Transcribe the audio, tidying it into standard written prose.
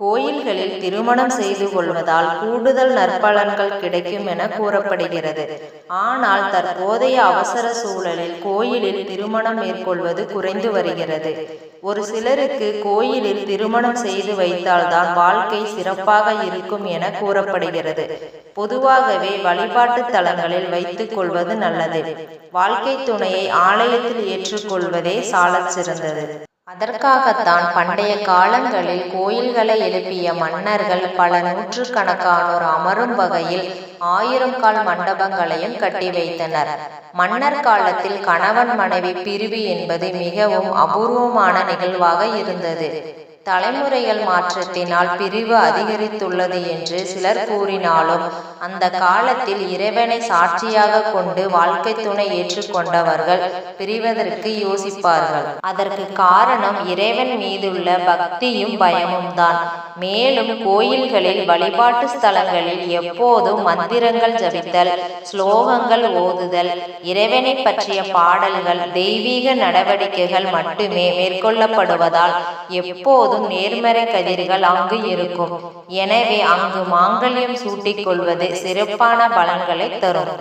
கோயில்களில் திருமணம் செய்து கொள்வதால் கூடுதல் நற்பலன்கள் கிடைக்கும் என கூறப்படுகிறது. ஆனால் தற்போதைய அவசர சூழலில் கோயிலில் திருமணம் மேற்கொள்வது குறைந்து வருகிறது. ஒரு சிலருக்கு கோயிலில் திருமணம் செய்து வைத்தால்தான் வாழ்க்கை சிறப்பாக இருக்கும் என கூறப்படுகிறது. பொதுவாகவே வழிபாட்டு தலங்களில் வைத்துக் கொள்வது நல்லது. வாழ்க்கை துணையை ஆலயத்தில் ஏற்றுக்கொள்வதே சாலச் சிறந்தது. அதற்காகத்தான் பண்டைய காலங்களில் கோயில்களை எழுப்பிய மன்னர்கள் பல நூற்றுக்கணக்கானோர் அமரும் வகையில் 1000 கால் மண்டபங்களையும் கட்டி வைத்தனர். மன்னர் காலத்தில் கணவன் மனைவி பிரிவு என்பது மிகவும் அபூர்வமான நிகழ்வாக இருந்தது. தலைமுறைகள் மாற்றத்தினால் பிரிவு அதிகரித்துள்ளது என்று சிலர் கூறினாலும், அந்த காலத்தில் இறைவனை சாட்சியாக கொண்டு வாழ்க்கை துணை ஏற்றுக்கொண்டவர்கள் பிரிவதற்கு யோசிப்பார்கள். அதற்கு காரணம் இறைவன் மீதுள்ள பக்தியும் பயமும் தான். மேலும் கோயில்களில் வழிபாட்டு ஸ்தலங்களில் எப்போதும் மந்திரங்கள் ஜபித்தல், ஸ்லோகங்கள் ஓதுதல், இறைவனை பற்றிய பாடல்கள், தெய்வீக நடவடிக்கைகள் மட்டுமே மேற்கொள்ளப்படுவதால் எப்போதும் நேர்மறை கதிர்கள் அங்கு இருக்கும். எனவே அங்கு மாங்கல்யம் சூட்டிக் கொள்வது சிறப்பான பலன்களை தரும்.